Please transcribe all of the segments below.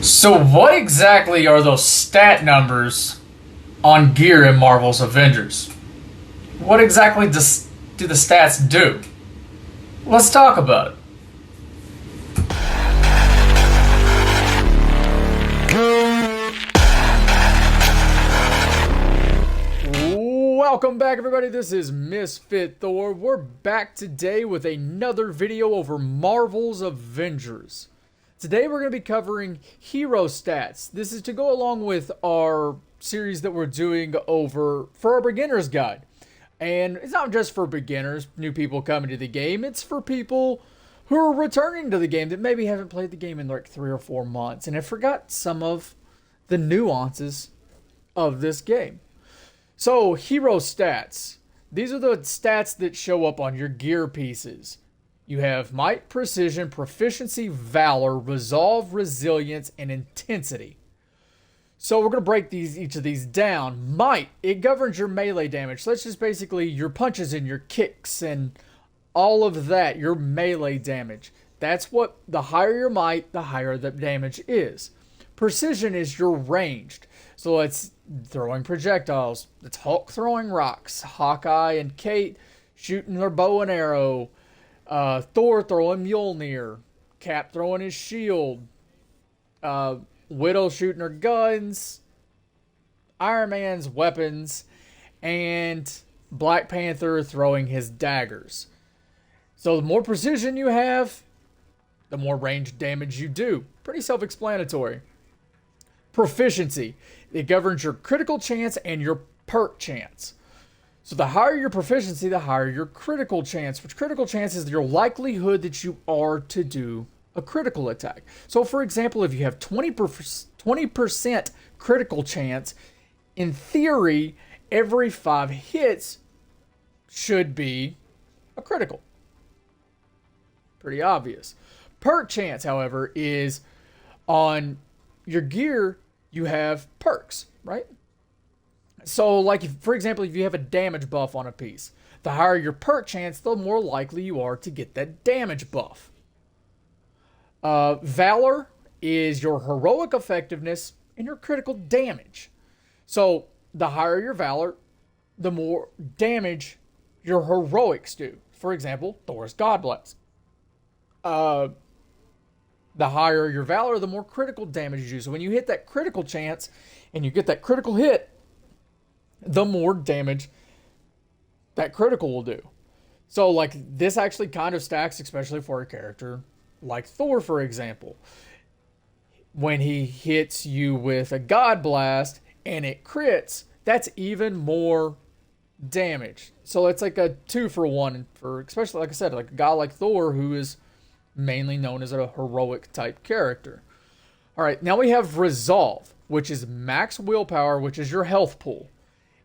So, what exactly are those stat numbers on gear in Marvel's Avengers? What exactly do the stats do? Let's talk about it. Welcome back, everybody. This is Misfit Thor. We're back today with another video over Marvel's Avengers. Today we're going to be covering hero stats. This is to go along with our series that we're doing over for our beginner's guide. And it's not just for beginners, new people coming to the game. It's for people who are returning to the game that maybe haven't played the game in like 3 or 4 months and have forgot some of the nuances of this game. So, hero stats. These are the stats that show up on your gear pieces. You have might, precision, proficiency, valor, resolve, resilience, and intensity. So we're going to break each of these down. Might, it governs your melee damage. So that's just basically your punches and your kicks and all of that, your melee damage. That's what, the higher your might, the higher the damage is. Precision is your ranged. So it's throwing projectiles. It's Hulk throwing rocks. Hawkeye and Kate shooting their bow and arrow. Thor throwing Mjolnir. Cap throwing his shield. Widow shooting her guns. Iron Man's weapons. And Black Panther throwing his daggers. So the more precision you have, the more ranged damage you do. Pretty self-explanatory. Proficiency. It governs your critical chance and your perk chance. So the higher your proficiency, the higher your critical chance. Which critical chance is your likelihood that you are to do a critical attack. So for example, if you have 20% critical chance, in theory, every 5 hits should be a critical. Pretty obvious. Perk chance, however, is on your gear, you have perks, right? So, like, for example, if you have a damage buff on a piece, the higher your perk chance, the more likely you are to get that damage buff. Valor is your heroic effectiveness and your critical damage. So, the higher your valor, the more damage your heroics do. For example, Thor's God Bless. The higher your valor, the more critical damage you do. So when you hit that critical chance and you get that critical hit, the more damage that critical will do. So like this actually kind of stacks, especially for a character like Thor, for example. When he hits you with a God Blast and it crits, that's even more damage. So it's like a 2-for-1 for, especially like I said, like a guy like Thor who is mainly known as a heroic type character. All right, now we have resolve, which is max willpower, which is your health pool,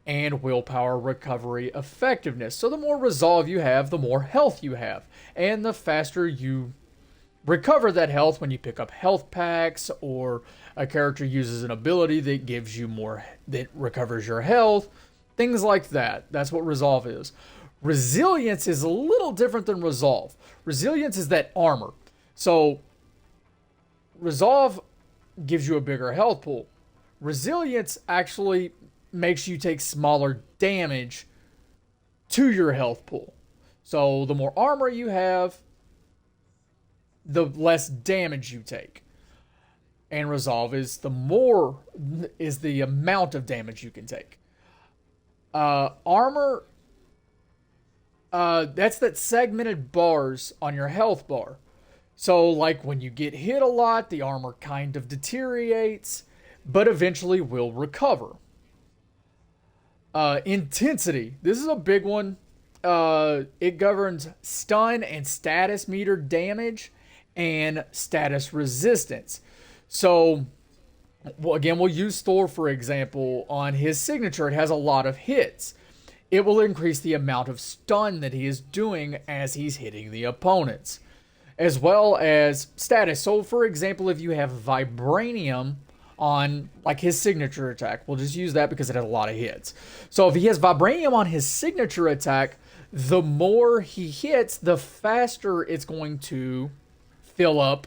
and willpower recovery effectiveness. So the more resolve you have, the more health you have, and the faster you recover that health when you pick up health packs or a character uses an ability that gives you more, that recovers your health, things like that. That's what resolve is. Resilience is a little different than resolve. Resilience is that armor. So, resolve gives you a bigger health pool. Resilience actually makes you take smaller damage to your health pool. So, the more armor you have, the less damage you take. And resolve is the amount of damage you can take. Armor, that's that segmented bars on your health bar. So like when you get hit a lot, the armor kind of deteriorates, but eventually will recover. Intensity. This is a big one. It governs stun and status meter damage and status resistance. So again, we'll use Thor for example. On his signature, it has a lot of hits. It will increase the amount of stun that he is doing as he's hitting the opponents, as well as status. So, for example, if you have Vibranium on, like, his signature attack, we'll just use that because it has a lot of hits. So, if he has Vibranium on his signature attack, the more he hits, the faster it's going to fill up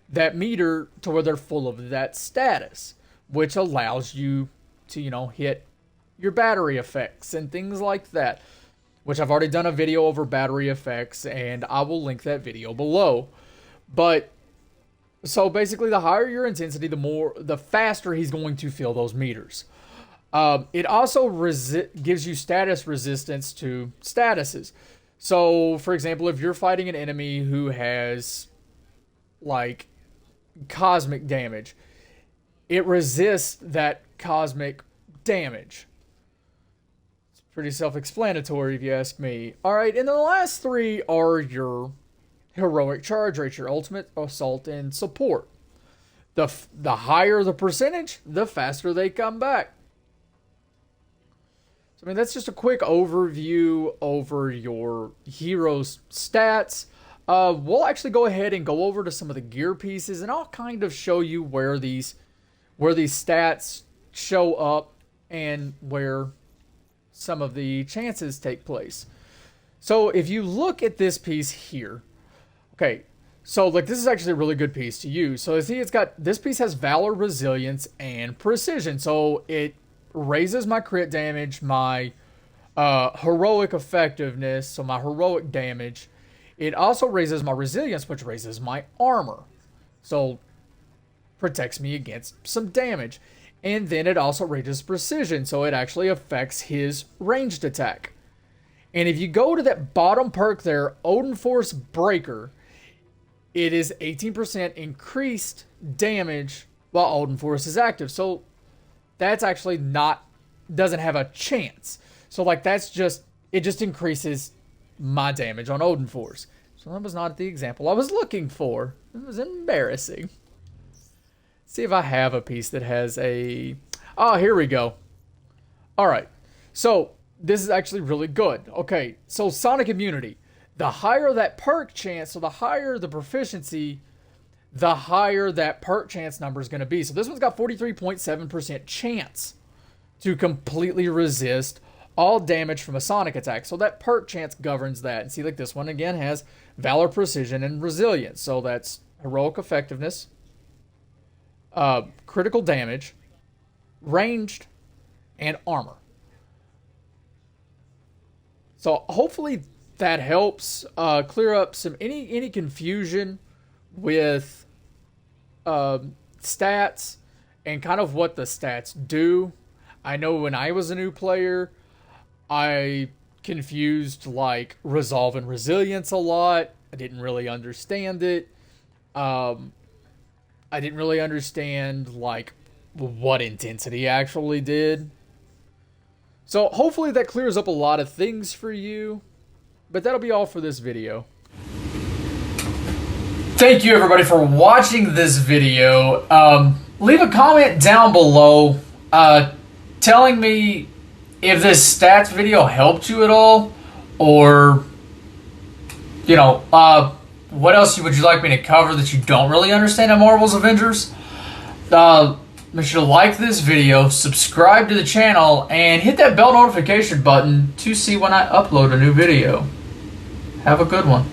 that meter to where they're full of that status, which allows you to, hit your battery effects and things like that, which I've already done a video over battery effects, and I will link that video below. But so basically, the higher your intensity, the faster he's going to fill those meters. It also gives you status resistance to statuses. So, for example, if you're fighting an enemy who has like cosmic damage, it resists that cosmic damage. It's pretty self-explanatory if you ask me. Alright, and then the last three are your heroic charge rate, your ultimate, assault, and support. The higher the percentage, the faster they come back. So, I mean, that's just a quick overview over your hero's stats. We'll actually go ahead and go over to some of the gear pieces, and I'll kind of show you where these stats show up and where some of the chances take place. So if you look at this piece here, okay, so like this is actually a really good piece to use. So see, this piece has Valor, Resilience, and Precision. So it raises my crit damage, my heroic effectiveness, so my heroic damage. It also raises my resilience, which raises my armor. So protects me against some damage. And then it also raises precision, so it actually affects his ranged attack. And if you go to that bottom perk there, Odin Force Breaker, it is 18% increased damage while Odin Force is active. So that's actually doesn't have a chance. So like it just increases my damage on Odin Force. So that was not the example I was looking for. It was embarrassing. See if I have a piece that has a... Oh, here we go. Alright. So, this is actually really good. Okay, so Sonic Immunity. The higher that perk chance, so the higher the proficiency, the higher that perk chance number is going to be. So this one's got 43.7% chance to completely resist all damage from a Sonic attack. So that perk chance governs that. And see, like this one again has Valor, Precision, and Resilience. So that's heroic effectiveness, critical damage, ranged, and armor. So hopefully that helps clear up any confusion with stats and kind of what the stats do. I know when I was a new player, I confused like Resolve and Resilience a lot. I didn't really understand it. I didn't really understand like what intensity actually did. So hopefully that clears up a lot of things for you. But that'll be all for this video. Thank you everybody for watching this video. Leave a comment down below telling me if this stats video helped you at all, or what else would you like me to cover that you don't really understand in Marvel's Avengers. Make sure to like this video, subscribe to the channel, and hit that bell notification button to see when I upload a new video. Have a good one.